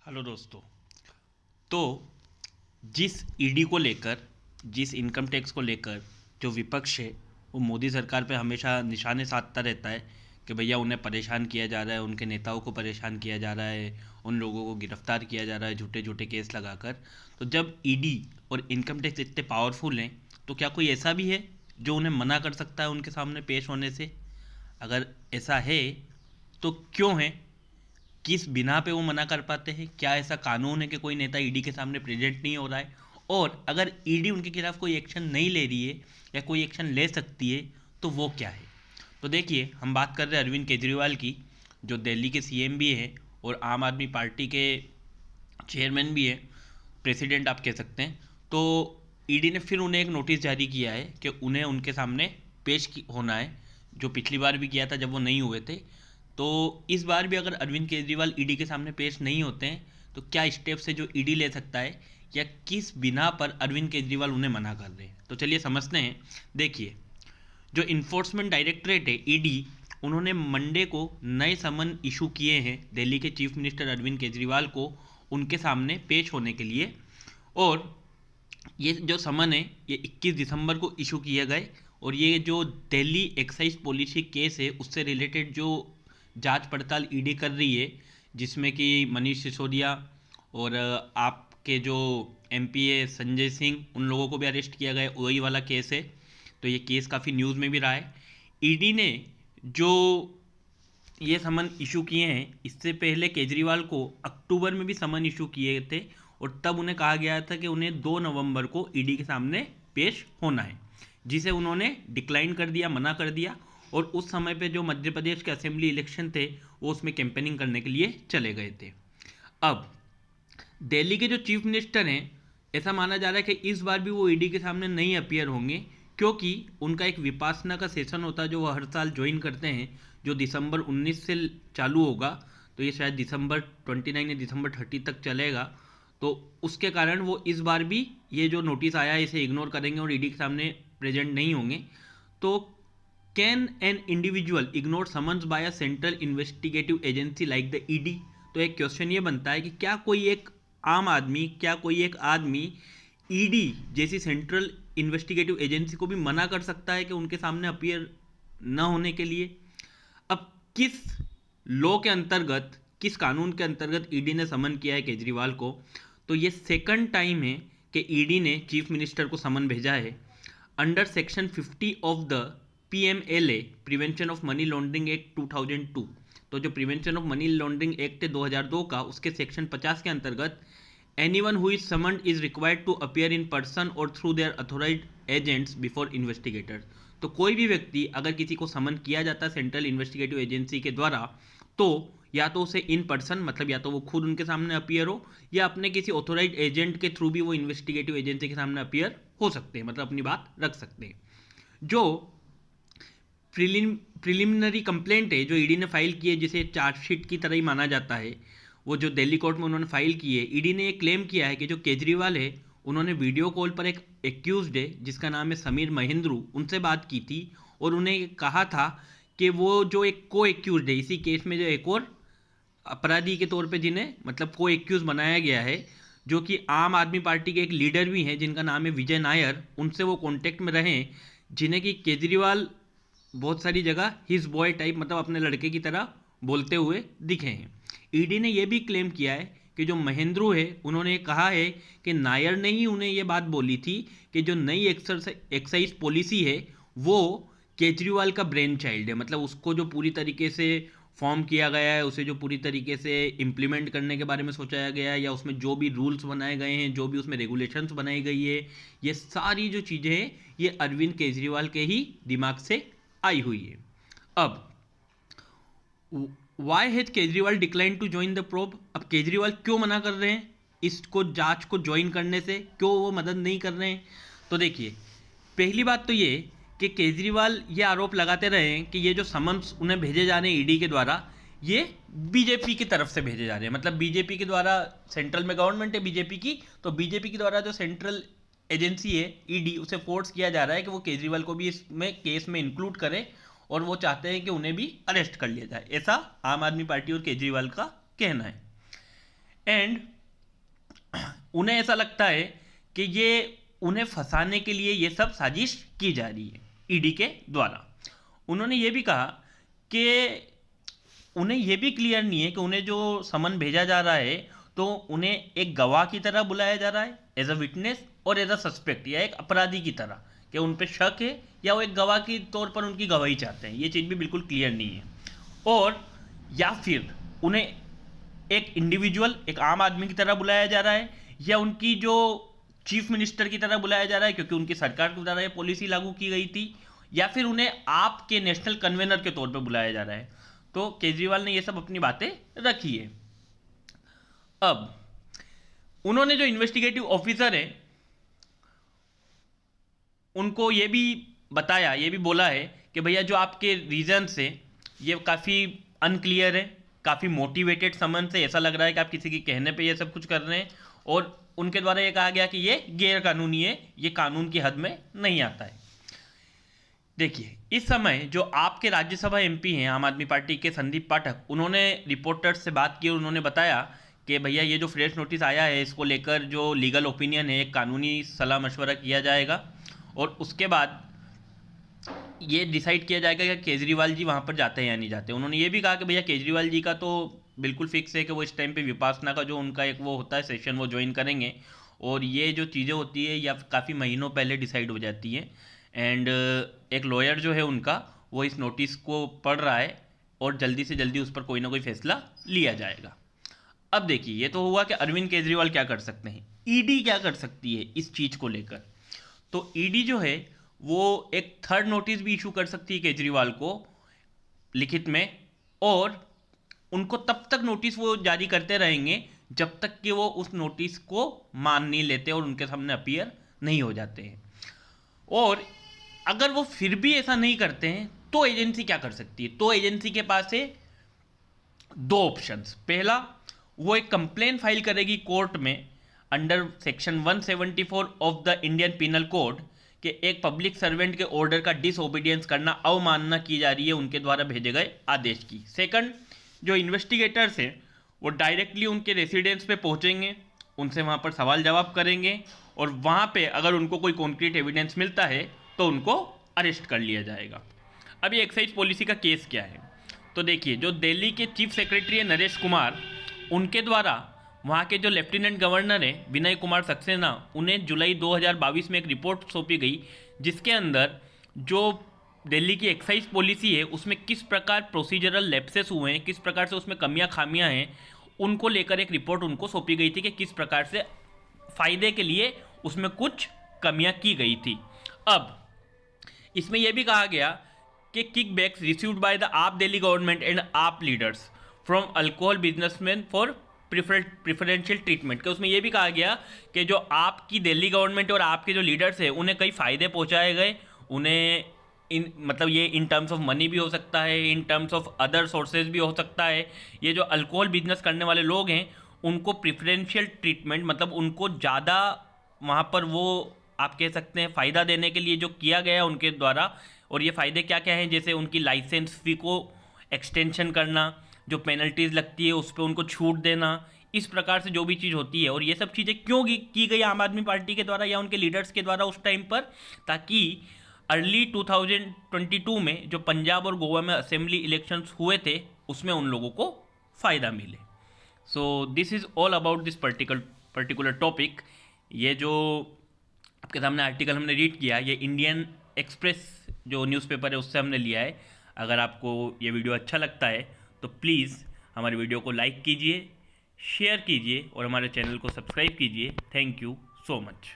Hello दोस्तों। तो जिस ईडी को लेकर, जिस इनकम टैक्स को लेकर जो विपक्ष है वो मोदी सरकार पे हमेशा निशाने साधता रहता है कि भैया उन्हें परेशान किया जा रहा है, उनके नेताओं को परेशान किया जा रहा है, उन लोगों को गिरफ्तार किया जा रहा है झूठे झूठे केस लगाकर। तो जब ईडी और इनकम टैक्स इतने पावरफुल हैं तो क्या कोई ऐसा भी है जो उन्हें मना कर सकता है उनके सामने पेश होने से? अगर ऐसा है तो क्यों है, किस बिना पे वो मना कर पाते हैं? क्या ऐसा कानून है कि कोई नेता ईडी के सामने प्रेजेंट नहीं हो रहा है? और अगर ईडी उनके खिलाफ कोई एक्शन नहीं ले रही है या कोई एक्शन ले सकती है तो वो क्या है? तो देखिए, हम बात कर रहे हैं अरविंद केजरीवाल की, जो दिल्ली के सीएम भी है और आम आदमी पार्टी के चेयरमैन भी है, प्रेसिडेंट आप कह सकते हैं। तो ईडी ने फिर उन्हें एक नोटिस जारी किया है कि उन्हें उनके सामने होना है, जो पिछली बार भी किया था जब वो नहीं हुए थे। तो इस बार भी अगर अरविंद केजरीवाल ईडी के सामने पेश नहीं होते हैं तो क्या स्टेप्स है जो ईडी ले सकता है, या किस बिना पर अरविंद केजरीवाल उन्हें मना कर रहे हैं? तो चलिए समझते हैं। देखिए, जो इन्फोर्समेंट डायरेक्टरेट है ईडी, उन्होंने मंडे को नए समन इशू किए हैं दिल्ली के चीफ मिनिस्टर अरविंद केजरीवाल को उनके सामने पेश होने के लिए। और ये जो समन है ये 21 दिसंबर को इशू किए गए, और ये जो दिल्ली एक्साइज पॉलिसी केस है उससे रिलेटेड जो जांच पड़ताल ईडी कर रही है, जिसमें कि मनीष सिसोदिया और आपके जो एमपी है संजय सिंह, उन लोगों को भी अरेस्ट किया गया, वही वाला केस है। तो ये केस काफ़ी न्यूज़ में भी रहा है। ईडी ने जो ये समन इशू किए हैं, इससे पहले केजरीवाल को अक्टूबर में भी समन इशू किए थे, और तब उन्हें कहा गया था कि उन्हें 2 नवंबर को ईडी के सामने पेश होना है, जिसे उन्होंने डिक्लाइन कर दिया, मना कर दिया। और उस समय पे जो मध्य प्रदेश के असेंबली इलेक्शन थे वो उसमें कैंपेनिंग करने के लिए चले गए थे। अब दिल्ली के जो चीफ मिनिस्टर हैं, ऐसा माना जा रहा है कि इस बार भी वो ईडी के सामने नहीं अपीयर होंगे, क्योंकि उनका एक विपासना का सेशन होता है जो वो हर साल ज्वाइन करते हैं, जो दिसंबर 19 से चालू होगा। तो ये शायद दिसंबर 29 या दिसंबर 30 तक चलेगा। तो उसके कारण वो इस बार भी ये जो नोटिस आया है इसे इग्नोर करेंगे और ईडी के सामने प्रेजेंट नहीं होंगे। तो can an individual ignore summons by a central investigative agency like the ED? तो एक क्वेश्चन ये बनता है कि क्या कोई एक आम आदमी, क्या कोई एक आदमी ईडी जैसी सेंट्रल इन्वेस्टिगेटिव एजेंसी को भी मना कर सकता है कि उनके सामने अपीयर न होने के लिए? अब किस लॉ के अंतर्गत, किस कानून के अंतर्गत ईडी ने समन किया है केजरीवाल को? तो ये सेकंड टाइम है कि ईडी ने चीफ मिनिस्टर को समन भेजा है under section 50 of the PMLA, prevention of money laundering act 2002। तो जो prevention of money laundering act है 2002 का, उसके सेक्शन 50 के अंतर्गत anyone who is summoned is required to appear in person और through their authorised agents before investigators. तो कोई भी व्यक्ति अगर किसी को समन किया जाता है सेंट्रल इन्वेस्टिगेटिव एजेंसी के द्वारा, तो या तो उसे इन पर्सन, मतलब या तो वो खुद उनके सामने अपीयर हो, या अपने किसी ऑथोराइज्ड एजेंट के थ्रू भी वो इन्वेस्टिगेटिव एजेंसी के सामने अपीयर हो सकते हैं, मतलब अपनी बात रख सकते हैं। जो प्रिलिमिनरी कंप्लेंट है जो ईडी ने फाइल की है, जिसे चार्जशीट की तरह ही माना जाता है, वो जो दिल्ली कोर्ट में उन्होंने फाइल की है, ईडी ने ये क्लेम किया है कि जो केजरीवाल है उन्होंने वीडियो कॉल पर एक एक्यूज्ड है जिसका नाम है समीर महेंद्रू, उनसे बात की थी, और उन्हें कहा था कि वो जो एक को एक्यूज्ड है इसी केस में, जो एक और अपराधी के तौर पे जिन्हें मतलब को एक्यूज बनाया गया है, जो कि आम आदमी पार्टी के एक लीडर भी हैं जिनका नाम है विजय नायर, उनसे वो कांटेक्ट में रहे, जिन्हें कि केजरीवाल बहुत सारी जगह हिज बॉय टाइप, मतलब अपने लड़के की तरह बोलते हुए दिखे हैं। ईडी ने यह भी क्लेम किया है कि जो महेंद्रू है उन्होंने कहा है कि नायर ने ही उन्हें यह बात बोली थी कि जो नई एक्साइज पॉलिसी है वो केजरीवाल का ब्रेन चाइल्ड है, मतलब उसको जो पूरी तरीके से फॉर्म किया गया है, उसे जो पूरी तरीके से इम्प्लीमेंट करने के बारे में सोचा गया है, या उसमें जो भी रूल्स बनाए गए हैं, जो भी उसमें रेगुलेशंस बनाई गई है, ये सारी जो चीज़ें हैं ये अरविंद केजरीवाल के ही दिमाग से आई हुई है। अब why has Kejriwal decline to join the probe? अब केजरीवाल क्यों मना कर रहे हैं इसको, जांच को ज्वाइन करने से क्यों वो मदद नहीं कर रहे हैं? तो देखिए, पहली बात तो ये कि केजरीवाल ये आरोप लगाते रहे हैं कि ये जो समन्स उन्हें भेजे जा रहे हैं ईडी के द्वारा, ये बीजेपी की तरफ से भेजे जा रहे हैं, मतलब बीजेपी के द्वारा, सेंट्रल में गवर्नमेंट है बीजेपी की, तो बीजेपी के द्वारा जो सेंट्रल एजेंसी है ईडी, उसे फोर्स किया जा रहा है कि वो केजरीवाल को भी इसमें केस में इंक्लूड करे, और वो चाहते हैं कि उन्हें भी अरेस्ट कर लिया जाए, ऐसा आम आदमी पार्टी और केजरीवाल का कहना है। एंड उन्हें ऐसा लगता है कि ये उन्हें फंसाने के लिए ये सब साजिश की जा रही है ईडी के द्वारा। उन्होंने ये भी कहा कि उन्हें ये भी क्लियर नहीं है कि उन्हें जो समन भेजा जा रहा है तो उन्हें एक गवाह की तरह बुलाया जा रहा है एज अ विटनेस और एज अ सस्पेक्ट या एक अपराधी की तरह, कि उन पर शक है या वो एक गवाह के तौर पर उनकी गवाही चाहते हैं। ये चीज़ भी बिल्कुल क्लियर नहीं है। और या फिर उन्हें एक इंडिविजुअल, एक आम आदमी की तरह बुलाया जा रहा है, या उनकी जो चीफ मिनिस्टर की तरह बुलाया जा रहा है क्योंकि उनकी सरकार के द्वारा ये पॉलिसी लागू की गई थी, या फिर उन्हें आपके नेशनल कन्वेनर के तौर पर बुलाया जा रहा है। तो केजरीवाल ने ये सब अपनी बातें रखी है। अब उन्होंने जो इन्वेस्टिगेटिव ऑफिसर है उनको ये भी बताया, ये भी बोला है कि भैया जो आपके रीजंस है ये काफ़ी अनक्लियर है, काफ़ी मोटिवेटेड समन से ऐसा लग रहा है कि आप किसी के कहने पे ये सब कुछ कर रहे हैं, और उनके द्वारा ये कहा गया कि ये गैर कानूनी है, ये कानून की हद में नहीं आता है। देखिए, इस समय जो आपके राज्यसभा एमपी हैं आम आदमी पार्टी के संदीप पाठक, उन्होंने रिपोर्टर्स से बात की और उन्होंने बताया कि भैया ये जो फ्रेश नोटिस आया है इसको लेकर जो लीगल ओपिनियन है, एक कानूनी सलाह मशवरा किया जाएगा और उसके बाद ये डिसाइड किया जाएगा कि केजरीवाल जी वहाँ पर जाते हैं या नहीं जाते। उन्होंने ये भी कहा कि भैया केजरीवाल जी का तो बिल्कुल फिक्स है कि वो इस टाइम पे विपासना का जो उनका एक वो होता है सेशन वो ज्वाइन करेंगे, और ये जो चीज़ें होती है या काफ़ी महीनों पहले डिसाइड हो जाती हैं। एंड एक लॉयर जो है उनका वो इस नोटिस को पढ़ रहा है और जल्दी से जल्दी उस पर कोई ना कोई फैसला लिया जाएगा। अब देखिए, ये तो हुआ कि अरविंद केजरीवाल क्या कर सकते हैं, ईडी क्या कर सकती है इस चीज़ को लेकर। तो ईडी जो है वो एक थर्ड नोटिस भी इशू कर सकती है केजरीवाल को लिखित में, और उनको तब तक नोटिस वो जारी करते रहेंगे जब तक कि वो उस नोटिस को मान नहीं लेते और उनके सामने अपीयर नहीं हो जाते हैं। और अगर वो फिर भी ऐसा नहीं करते हैं तो एजेंसी क्या कर सकती है, तो एजेंसी के पास है दो ऑप्शंस। पहला, वो एक कंप्लेन फाइल करेगी कोर्ट में under section 174 of the Indian penal code कि एक पब्लिक सर्वेंट के ऑर्डर का डिसओबीडियंस करना, अवमानना की जा रही है उनके द्वारा भेजे गए आदेश की। सेकंड, जो इन्वेस्टिगेटर्स हैं वो डायरेक्टली उनके रेसिडेंस पे पहुंचेंगे, उनसे वहां पर सवाल जवाब करेंगे और वहां पे अगर उनको कोई कॉन्क्रीट एविडेंस मिलता है तो उनको अरेस्ट कर लिया जाएगा। अब ये एक्साइज पॉलिसी का केस क्या है, तो देखिए, जो दिल्ली के चीफ सेक्रेटरी है नरेश कुमार, उनके द्वारा वहाँ के जो लेफ्टिनेंट गवर्नर हैं विनय कुमार सक्सेना, उन्हें जुलाई 2022 में एक रिपोर्ट सौंपी गई जिसके अंदर जो दिल्ली की एक्साइज पॉलिसी है उसमें किस प्रकार प्रोसीजरल लैप्सेस हुए हैं, किस प्रकार से उसमें कमियां खामियां हैं, उनको लेकर एक रिपोर्ट उनको सौंपी गई थी कि किस प्रकार से फ़ायदे के लिए उसमें कुछ कमियां की गई थी। अब इसमें यह भी कहा गया कि किकबैक्स रिसीव्ड बाय द आप दिल्ली गवर्नमेंट एंड आप leaders from alcohol businessman for preferential treatment, के उसमें यह भी कहा गया कि जो आपकी दिल्ली गवर्नमेंट और आपके जो लीडर्स हैं उन्हें कई फ़ायदे पहुंचाए गए, उन्हें मतलब ये इन टर्म्स ऑफ मनी भी हो सकता है, in terms of other sources भी हो सकता है। ये जो अल्कोहल बिजनेस करने वाले लोग हैं उनको प्रिफरेंशियल ट्रीटमेंट, मतलब उनको ज़्यादा वहाँ पर वो आप कह सकते हैं फ़ायदा देने के लिए जो किया गया उनके द्वारा। और ये फ़ायदे क्या क्या हैं, जैसे उनकी लाइसेंस फ़ी को एक्सटेंशन करना, जो पेनल्टीज़ लगती है उस पर उनको छूट देना, इस प्रकार से जो भी चीज़ होती है। और ये सब चीज़ें क्यों की गई आम आदमी पार्टी के द्वारा या उनके लीडर्स के द्वारा उस टाइम पर, ताकि अर्ली 2022 में जो पंजाब और गोवा में असेंबली इलेक्शंस हुए थे उसमें उन लोगों को फ़ायदा मिले। So this is all about this particular topic. ये जो आपके सामने आर्टिकल हमने रीड किया, ये इंडियन एक्सप्रेस जो न्यूज़पेपर है उससे हमने लिया है। अगर आपको ये वीडियो अच्छा लगता है तो प्लीज़ हमारे वीडियो को लाइक कीजिए, शेयर कीजिए और हमारे चैनल को सब्सक्राइब कीजिए। Thank you so much.